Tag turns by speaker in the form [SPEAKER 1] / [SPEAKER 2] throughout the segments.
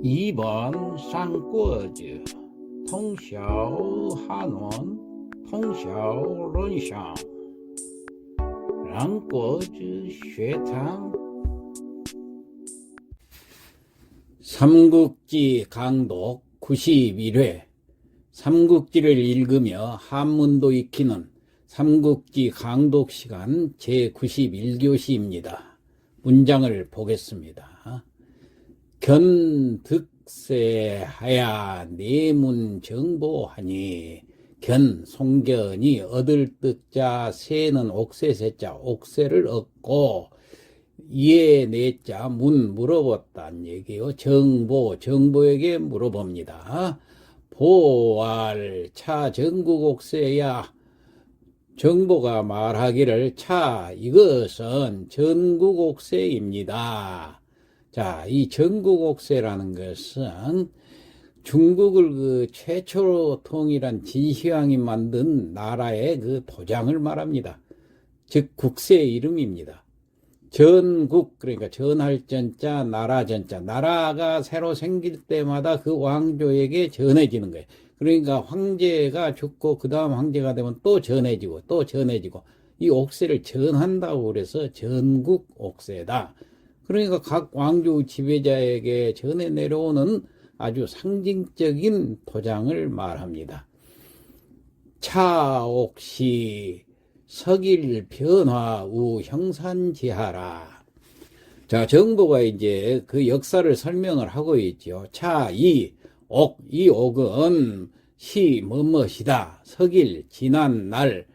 [SPEAKER 1] 2번三国子通晓汉文通晓论想让国之学堂삼국지 강독 91회 삼국지를 읽으며 한문도 익히는 삼국지 강독 시간 제91교시입니다. 문장을 보겠습니다. 견득세하야 내문정보하니 견 송견이 얻을 뜻자 세는 옥세세자 옥세를 얻고 이에 내자 문 물어봤단 얘기요. 정보에게 물어봅니다. 보알 차 전국옥세야 정보가 말하기를 차 이것은 전국옥세입니다. 자, 이 전국옥세라는 것은 중국을 그 최초로 통일한 진시황이 만든 나라의 그 도장을 말합니다. 즉 국세의 이름입니다. 전국, 그러니까 전할 전자, 나라 전자. 나라가 새로 생길 때마다 그 왕조에게 전해지는 거예요. 그러니까 황제가 죽고 그 다음 황제가 되면 또 전해지고 또 전해지고 이 옥세를 전한다고 그래서 전국 옥세다. 그러니까 각 왕조 지배자에게 전해 내려오는 아주 상징적인 도장을 말합니다. 차옥시 석일 변화 우 형산지하라. 자, 정보가 이제 그 역사를 설명을 하고 있죠. 차, 이 옥은 시, 뭐뭇이다. 석일, 지난 날,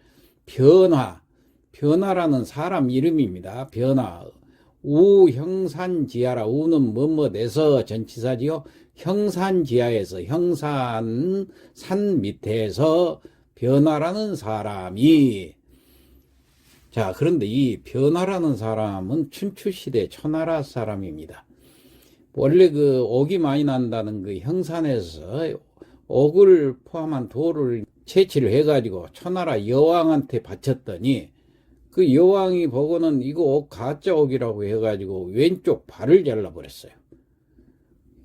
[SPEAKER 1] 변화라는 사람 이름입니다. 변화. 우 형산지하라. 우는 뭐뭇에서 전치사지요. 형산지하에서 형산 산 밑에서 변화라는 사람이 자, 그런데 이 변화라는 사람은 춘추시대 초나라 사람입니다. 원래 그 옥이 많이 난다는 그 형산에서 옥을 포함한 돌을 채취를 해가지고 초나라 여왕한테 바쳤더니 그 여왕이 보고는 이거 옥 가짜 옥이라고 해가지고 왼쪽 발을 잘라버렸어요.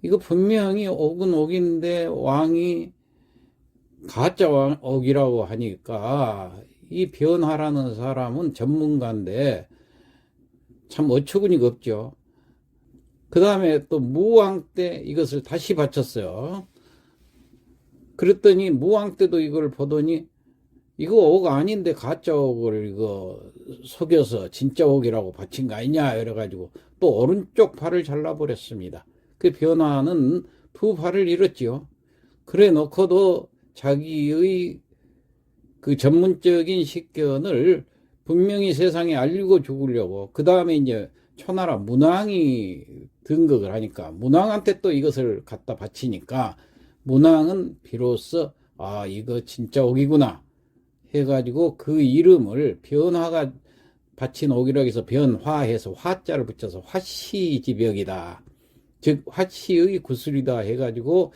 [SPEAKER 1] 이거 분명히 옥은 옥인데 왕이 가짜 옥이라고 하니까 이 변화라는 사람은 전문가인데 참 어처구니가 없죠. 그 다음에 또 무왕 때 이것을 다시 바쳤어요. 그랬더니 무왕 때도 이걸 보더니 이거 옥 아닌데 가짜 옥을 이거 속여서 진짜 옥이라고 바친 거 아니냐 이래가지고 또 오른쪽 팔을 잘라버렸습니다. 그 변화는 두 팔을 잃었죠. 그래 놓고도 자기의 그 전문적인 식견을 분명히 세상에 알리고 죽으려고 그 다음에 이제 초나라 문왕이 등극을 하니까 문왕한테 또 이것을 갖다 바치니까 문왕은 비로소 아 이거 진짜 옥이구나 해가지고 그 이름을 변화가 바친 옥이라고 해서 변화해서 화자를 붙여서 화시지벽이다. 즉 화시의 구슬이다 해가지고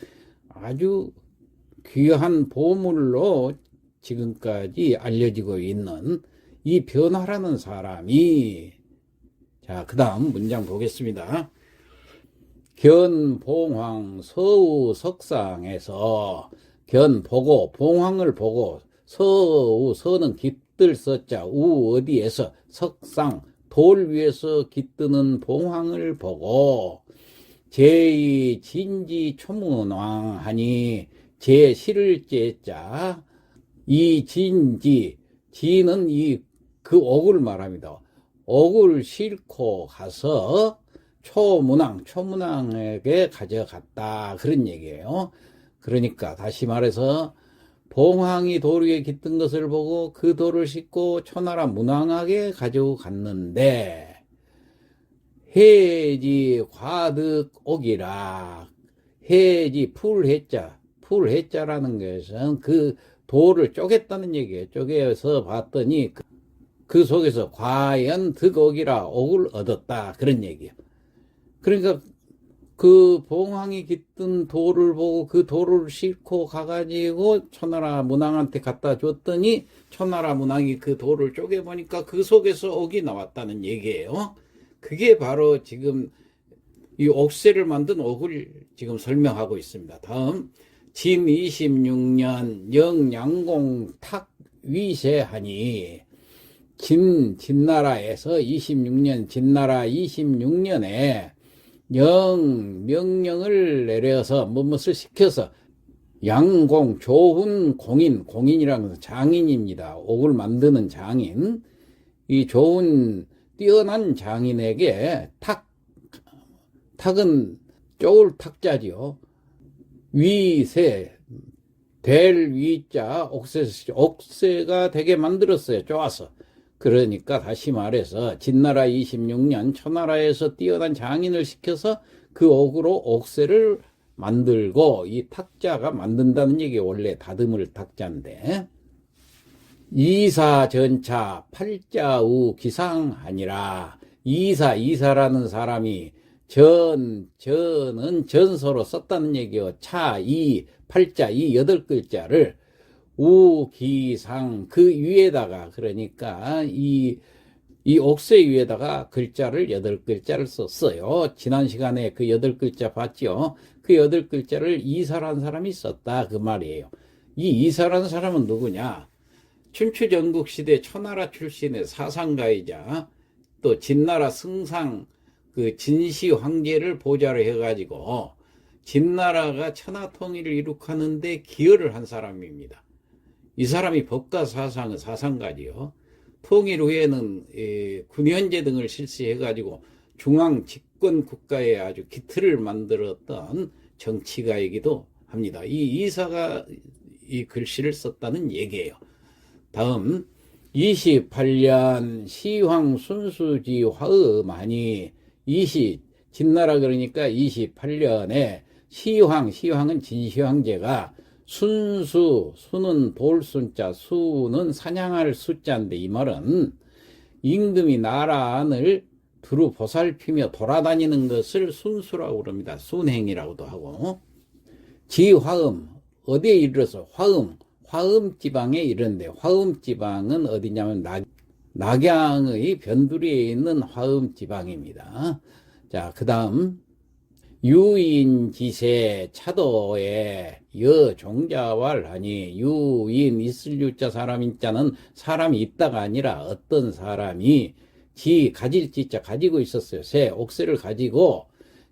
[SPEAKER 1] 아주 귀한 보물로 지금까지 알려지고 있는 이 변화라는 사람이 자, 그 다음 문장 보겠습니다. 견봉황 서우 석상에서 견 보고 봉황을 보고 서우 서는 깃들 서자 우 어디에서 석상 돌 위에서 깃드는 봉황을 보고 제이 진지 초문왕 하니 제 실을 제자 이 진지 지는 그 옥을 말합니다. 옥을 싣고 가서 초문왕에게 가져갔다 그런 얘기예요. 그러니까 다시 말해서 봉황이 돌 위에 깃든 것을 보고 그 돌을 싣고 초나라 문왕에게 가지고 갔는데 해지 과득옥이라 해지 풀해자라는 것은 그 돌을 쪼갰다는 얘기예요. 쪼개서 봤더니 그 속에서 과연 득옥이라 옥을 얻었다 그런 얘기예요. 그러니까 그 봉황이 깃든 돌을 보고 그 돌을 싣고 가가지고 초나라 문왕한테 갖다 줬더니 초나라 문왕이 그 돌을 쪼개보니까 그 속에서 옥이 나왔다는 얘기예요. 그게 바로 지금 이 옥새를 만든 옥을 지금 설명하고 있습니다. 다음 진 26년 영양공 탁위세하니 진나라에서 26년 진나라 26년에 명령을 내려서 무엇을 시켜서 양공 좋은 공인이라는 것은 장인입니다. 옥을 만드는 장인, 이 좋은 뛰어난 장인에게 탁은 쪼을 탁자지요. 위세 될 위자 옥새가 되게 만들었어요. 쪼아서. 그러니까 다시 말해서 진나라 26년 초나라에서 뛰어난 장인을 시켜서 그 옥으로 옥새를 만들고 이 탁자가 만든다는 얘기 원래 다듬을 탁자인데 이사전차 팔자우 기상하니라. 이사라는 사람이 전은 전서로 썼다는 얘기요. 팔자 이 8글자를 우기상 그 위에다가 그러니까 이 옥새 위에다가 글자를 8글자를 썼어요. 지난 시간에 그 8글자 봤죠. 그 8글자를 이사라는 사람이 썼다 그 말이에요. 이 이사라는 사람은 누구냐? 춘추전국시대 초나라 출신의 사상가이자 또 진나라 승상 그 진시 황제를 보좌로 해가지고 진나라가 천하통일을 이룩하는데 기여를 한 사람입니다. 이 사람이 법과 사상은 사상가지요. 통일 후에는 군현제 등을 실시해가지고 중앙 집권 국가에 아주 기틀을 만들었던 정치가이기도 합니다. 이 이사가 이 글씨를 썼다는 얘기예요. 다음 28년 시황 순수지 화음하니 진나라 그러니까 28년에 시황은 진시황제가 수는 돌순자, 수는 사냥할 수자인데 이 말은 임금이 나라 안을 두루 보살피며 돌아다니는 것을 순수라고 그럽니다. 순행이라고도 하고 지화음 어디에 이르러서 화음 지방에 이르는데 화음 지방은 어디냐면 낙양의 변두리에 있는 화음 지방입니다. 자, 그 다음 유인지세 차도에 여종자왈하니 유인 있을 유자 사람인자는 사람이 있다가 아니라 어떤 사람이 가질 지자 가지고 있었어요. 옥새를 가지고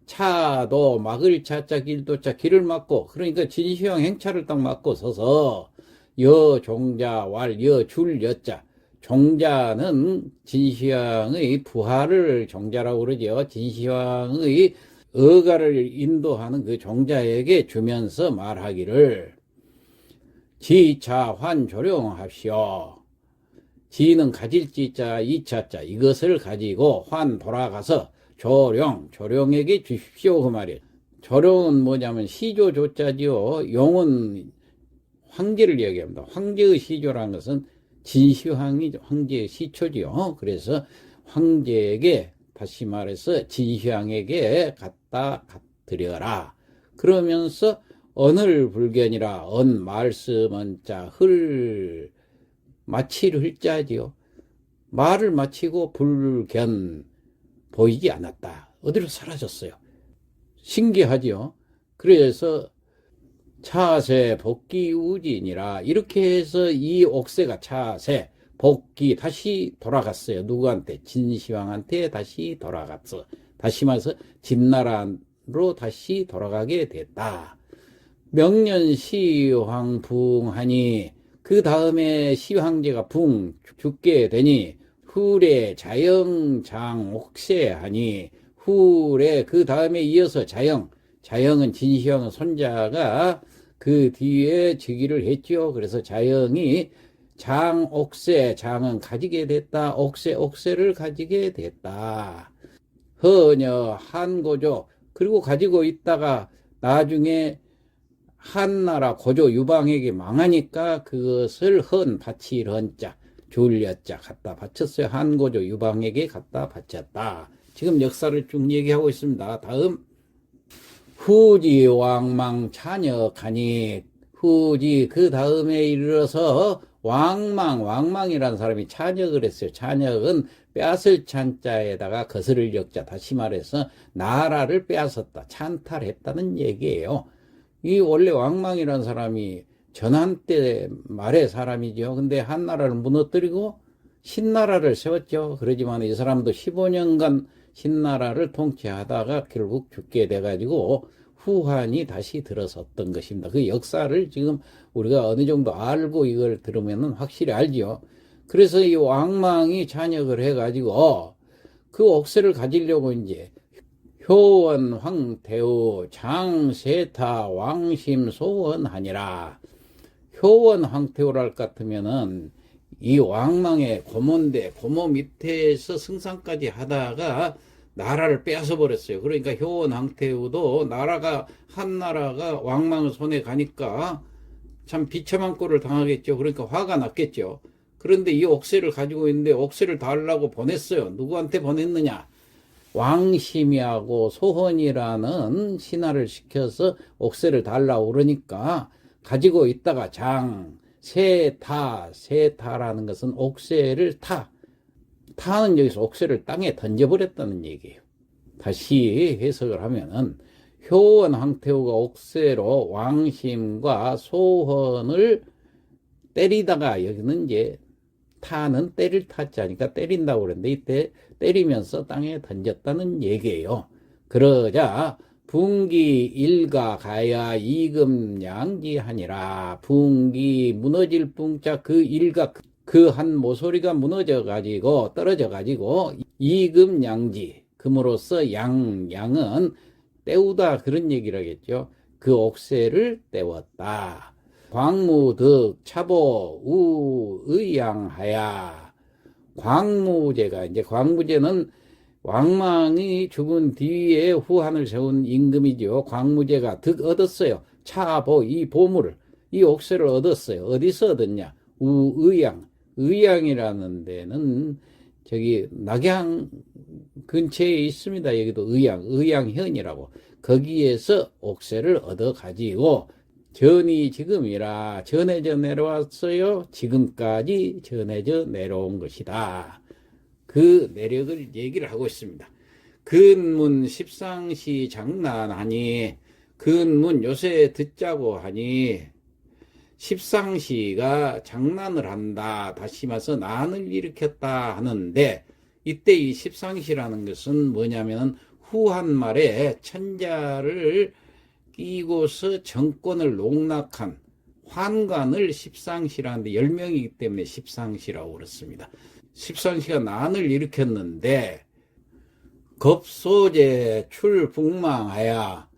[SPEAKER 1] 차도 막을 차자 길도자 길을 막고 그러니까 진시황 행차를 딱 막고 서서 여종자왈 여줄 여자 종자는 진시황의 부하를 종자라고 그러죠. 진시황의 어가를 인도하는 그 종자에게 주면서 말하기를 지차환 조령합시오. 지는 가질 지자 이차자 이것을 가지고 환 돌아가서 조령에게 주십시오 그 말이에요. 조령은 뭐냐면 시조 조자지요. 용은 황제를 이야기합니다. 황제의 시조라는 것은 진시황이 황제의 시초지요. 그래서 황제에게 다시 말해서 진시황에게 갖다 드려라. 그러면서 언을 불견이라 말씀은 마칠 흘자지요. 말을 마치고 불견 보이지 않았다. 어디로 사라졌어요. 신기하지요. 그래서 차세 복귀 우진이라 이렇게 해서 이 옥새가 차세 복귀 다시 돌아갔어요. 누구한테? 진시황한테 다시 돌아갔어. 다시 말해서 진나라로 다시 돌아가게 됐다. 명년 시황 붕하니 그 다음에 시황제가 죽게 되니 후래 자영장 옥새하니 후래 그 다음에 이어서 자영은 진시황의 손자가 그 뒤에 즉위를 했죠. 그래서 자영이 장은 가지게 됐다. 옥새를 가지게 됐다. 허녀 한고조 그리고 가지고 있다가 나중에 한나라 고조 유방에게 망하니까 그것을 바칠 헌자 줄여자 갖다 바쳤어요. 한고조 유방에게 갖다 바쳤다. 지금 역사를 쭉 얘기하고 있습니다. 다음 후지 왕망 찬역하니 후지 그 다음에 이르러서 왕망이라는 사람이 찬역을 했어요. 찬역은 빼앗을 찬자에다가 거스를 역자, 다시 말해서 나라를 빼앗았다, 찬탈했다는 얘기예요. 이 원래 왕망이라는 사람이 전한때 말의 사람이죠. 근데 한나라를 무너뜨리고 신나라를 세웠죠. 그러지만 이 사람도 15년간 신나라를 통치하다가 결국 죽게 돼가지고 후한이 다시 들어섰던 것입니다. 그 역사를 지금 우리가 어느 정도 알고 이걸 들으면 확실히 알죠. 그래서 이 왕망이 찬역을 해가지고 그 옥새를 가지려고 이제 효원 황태우 장세타 왕심 소원하니라. 효원 황태우랄 것 같으면은 이 왕망의 고모인데 고모 밑에서 승상까지 하다가 나라를 빼앗아 버렸어요. 그러니까 효원 황태우도 나라가 한나라가 왕망의 손에 가니까 참 비참한 꼴을 당하겠죠. 그러니까 화가 났겠죠. 그런데 이 옥새를 가지고 있는데 옥새를 달라고 보냈어요. 누구한테 보냈느냐? 왕심이하고 소헌이라는 신하를 시켜서 옥새를 달라고 그러니까 가지고 있다가 세타라는 것은 옥새를 타는 여기서 옥새를 땅에 던져버렸다는 얘기예요. 다시 해석을 하면은 효원 황태우가 옥새로 왕심과 소헌을 때리다가 여기는 이제 타는 때릴 타자니까 때린다고 그랬는데 이때 때리면서 땅에 던졌다는 얘기예요. 그러자 분기 일가 가야 이금양지하니라. 분기 무너질 붕자 그 일가 그 한 모서리가 무너져 가지고 떨어져 가지고 이금양지 금으로써 양은 때우다 그런 얘기를 하겠죠. 그 옥새를 때웠다. 광무득 차보 우의양하야. 광무제가 이제 광무제는 왕망이 죽은 뒤에 후한을 세운 임금이죠. 광무제가 득 얻었어요. 차보 이 보물을 이 옥새를 얻었어요. 어디서 얻었냐? 의양이라는 데는 저기 낙양 근처에 있습니다. 여기도 의양현이라고. 거기에서 옥새를 얻어 가지고 전이 지금이라 전해져 내려왔어요. 지금까지 전해져 내려온 것이다. 그 내력을 얘기를 하고 있습니다. 근문 십상시 장난하니 근문 요새 듣자고 하니 십상시가 장난을 한다. 다시 말해서 난을 일으켰다 하는데 이때 이 십상시라는 것은 뭐냐면 후한 말에 천자를 끼고서 정권을 농락한 환관을 십상시라는데 10명이기 때문에 십상시라고 그렇습니다. 십상시가 난을 일으켰는데 겁소제 출북망하야.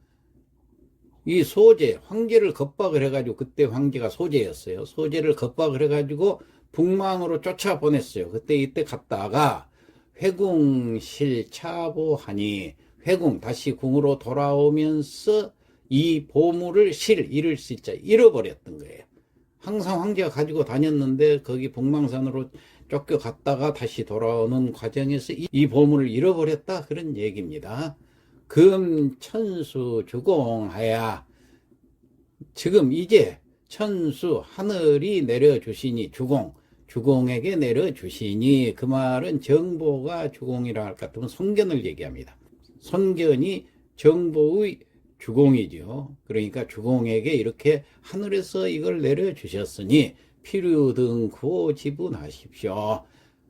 [SPEAKER 1] 이 소제 황제를 겁박을 해가지고 그때 황제가 소제였어요. 소제를 겁박을 해가지고 북망으로 쫓아보냈어요. 이때 갔다가 회궁실 차보하니 회궁 다시 궁으로 돌아오면서 이 보물을 잃을 수 있자 잃어버렸던 거예요. 항상 황제가 가지고 다녔는데 거기 북망산으로 쫓겨갔다가 다시 돌아오는 과정에서 이 보물을 잃어버렸다 그런 얘기입니다. 금천수 주공하야. 지금 이제 천수 하늘이 내려주시니 주공에게 내려주시니 그 말은 정보가 주공이라 할 것 같으면 손견을 얘기합니다. 손견이 정보의 주공이죠. 그러니까 주공에게 이렇게 하늘에서 이걸 내려주셨으니 필유 등 구호 지분하십시오.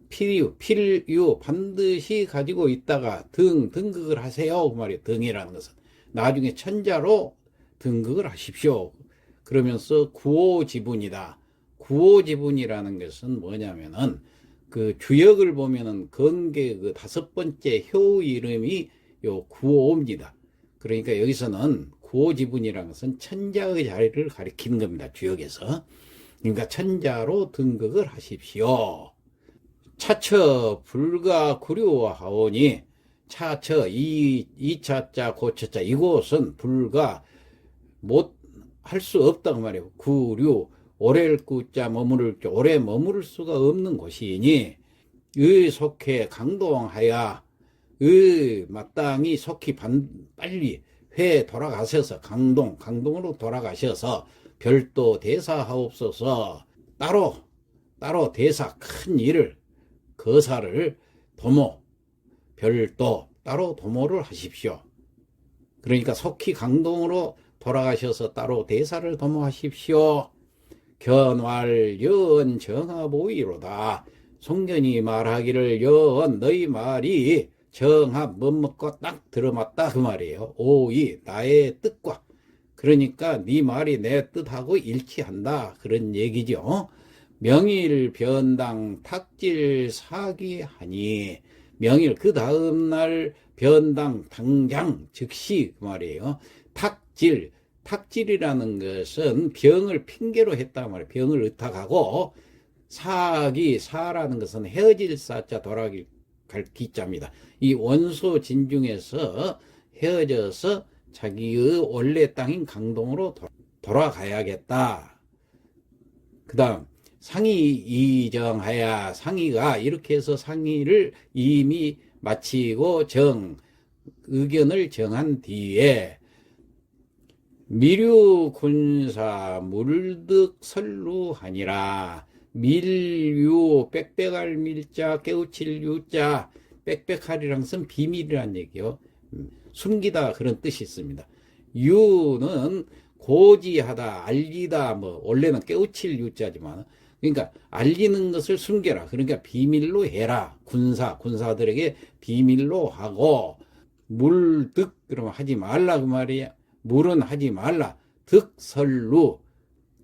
[SPEAKER 1] 필유 반드시 가지고 있다가 등극을 하세요. 그 말이에요. 등이라는 것은 나중에 천자로 등극을 하십시오. 그러면서 구호 지분이다. 구호 지분이라는 것은 뭐냐면은 그 주역을 보면은 건계 그 5번째 효 이름이 요 구호입니다. 그러니까 여기서는 구호 지분이라는 것은 천자의 자리를 가리키는 겁니다. 주역에서. 그러니까 천자로 등극을 하십시오. 차처 불가 구류하오니 차처 이 차자 고차자 이곳은 불가 못 할 수 없다고 말이에요. 구류 오래를 꾸자 머무를 오래 머무를 수가 없는 곳이니 의 속해 강동하야 의 마땅히 속히 빨리 회 돌아가셔서 강동으로 돌아가셔서 별도 대사하옵소서. 따로 대사 큰 일을 거사를 도모, 별도 따로 도모를 하십시오. 그러니까 속히 강동으로 돌아가셔서 따로 대사를 도모하십시오. 견왈 연 정합오이로다. 송견이 말하기를 연 너희 말이 정합 멋먹고 딱 들어맞다 그 말이에요. 오이 나의 뜻과, 그러니까 네 말이 내 뜻하고 일치한다 그런 얘기죠. 명일 변당 탁질 사기하니, 명일 그 다음날 변당 당장 즉시 그 말이에요. 탁질이라는 것은 병을 핑계로 했단 말이에요. 병을 의탁하고, 사라는 것은 헤어질 사자 돌아갈 기자입니다. 이 원소 진중에서 헤어져서 자기의 원래 땅인 강동으로 돌아가야겠다. 그 다음 상의 이정하야, 상의가 이렇게 해서 상의를 이미 마치고 의견을 정한 뒤에 미류군사 물득설루하니라. 밀유 빽빽할 밀자 깨우칠 유자, 빽빽하리랑 쓴 비밀이란 얘기요. 숨기다 그런 뜻이 있습니다. 유는 고지하다, 알리다, 뭐 원래는 깨우칠 유자지만, 그러니까 알리는 것을 숨겨라. 그러니까 비밀로 해라. 군사들에게 비밀로 하고, 물득 그러면 하지 말라 그 말이야. 물은 하지 말라. 득설루,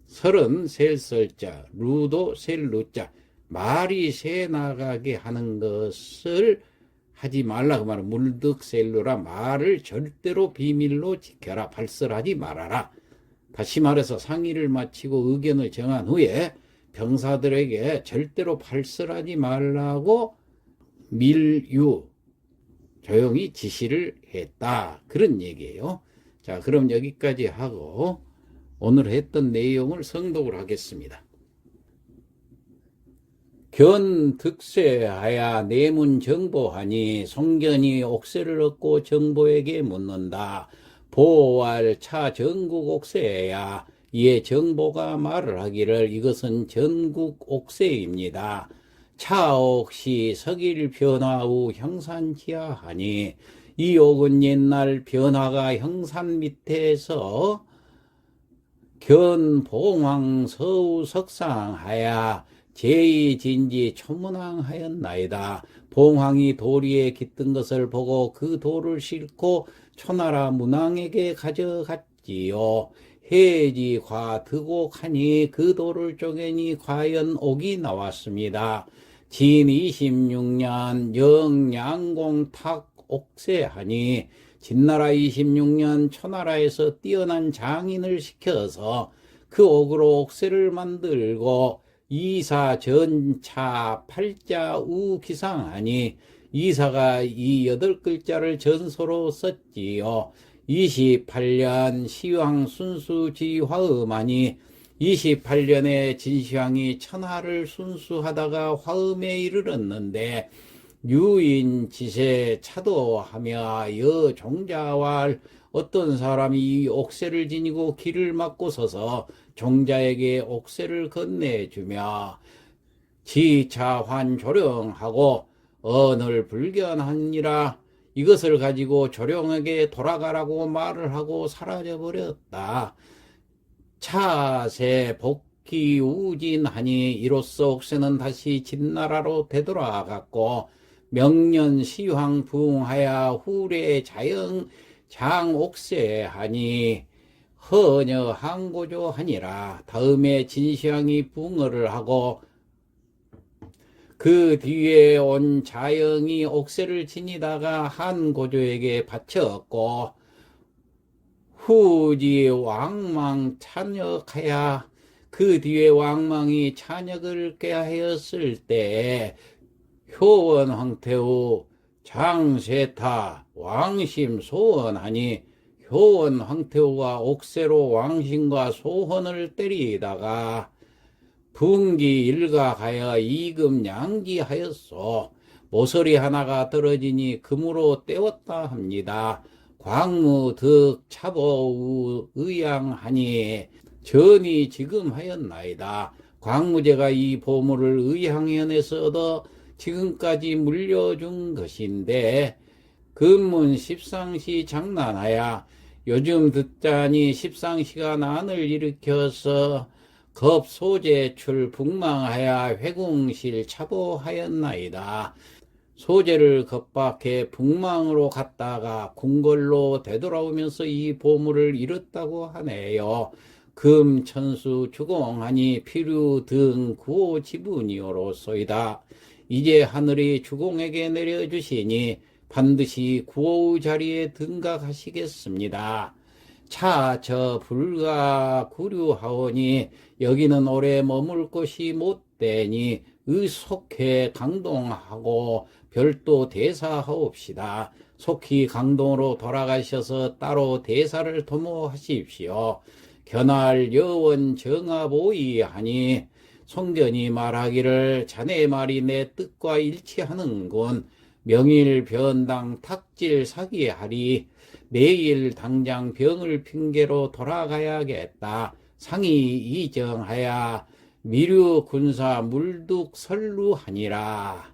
[SPEAKER 1] 설은 셀설자, 루도 셀루자, 말이 새 나가게 하는 것을 하지 말라 그 말은 물득셀루라. 말을 절대로 비밀로 지켜라. 발설하지 말아라. 다시 말해서 상의를 마치고 의견을 정한 후에 병사들에게 절대로 발설하지 말라고 밀유 조용히 지시를 했다 그런 얘기예요. 자, 그럼 여기까지 하고 오늘 했던 내용을 성독을 하겠습니다. 견득세하야 내문 정보하니, 송견이 옥세를 얻고 정보에게 묻는다. 보활 차 전국 옥세야, 이에 정보가 말을 하기를 이것은 전국 옥세입니다. 차옥시 서길 변화 후 형산지하하니, 이 옥은 옛날 변화가 형산 밑에서 견봉황 서우 석상하야 제2진지 초문왕하였나이다. 봉황이 도리에 깃든 것을 보고 그 돌을 싣고 초나라 문왕에게 가져갔지요. 해지 과 드곡하니 그 돌을 쪼개니 과연 옥이 나왔습니다. 진 26년 영양공 탁 옥세하니, 진나라 26년 초나라에서 뛰어난 장인을 시켜서 그 옥으로 옥새를 만들고, 이사 전차 팔자 우기상하니, 이사가 이 8글자를 전소로 썼지요. 28년 시황 순수지화음하니, 28년에 진시황이 천하를 순수하다가 화음에 이르렀는데, 유인지세 차도하며 여종자왈, 어떤 사람이 이 옥새를 지니고 길을 막고 서서 종자에게 옥새를 건네주며 지차환 조령하고 언을 불견하니라. 이것을 가지고 조령에게 돌아가라고 말을 하고 사라져버렸다. 차세 복귀 우진하니, 이로써 옥새는 다시 진나라로 되돌아갔고, 명년 시황 부흥하야 후례 자영 장옥세하니 헌여 항고조하니라. 다음에 진시황이 붕어를 하고 그 뒤에 온 자영이 옥새를 지니다가 한고조에게 바쳤고, 후지 왕망 찬역하야 그 뒤에 왕망이 찬역을 꾀하였을 때 효원 황태후 장세타 왕심 소원하니, 효원 황태후가 옥새로 왕심과 소원을 때리다가 분기 일각하여 이금 양기하였소. 모서리 하나가 떨어지니 금으로 떼었다 합니다. 광무 득 차보우 의양하니, 전이 지금 하였나이다. 광무제가 이 보물을 의향현에서 얻어 지금까지 물려준 것인데 금문 십상시 장난하야 요즘 듣자니 십상시가 난을 일으켜서 겁소재출 북망하여 회궁실 차보하였나이다. 소재를 겁박해 북망으로 갔다가 궁궐로 되돌아오면서 이 보물을 잃었다고 하네요. 금, 천수, 주공하니 필유 등 구호 지분이오로소이다. 이제 하늘이 주공에게 내려주시니 반드시 구호의 자리에 등각하시겠습니다. 차, 저, 불가, 구류하오니 여기는 오래 머물 곳이 못되니 의속해 강동하고 별도 대사하옵시다. 속히 강동으로 돌아가셔서 따로 대사를 도모하십시오. 견할 여원 정하보이하니 송견이 말하기를 자네 말이 내 뜻과 일치하는군. 명일 변당 탁질 사기하리. 내일 당장 병을 핑계로 돌아가야겠다. 상이 이정하야 미류 군사 물둑 설루하니라.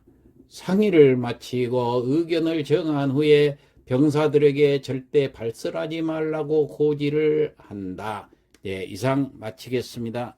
[SPEAKER 1] 상의를 마치고 의견을 정한 후에 병사들에게 절대 발설하지 말라고 고지를 한다. 예, 이상 마치겠습니다.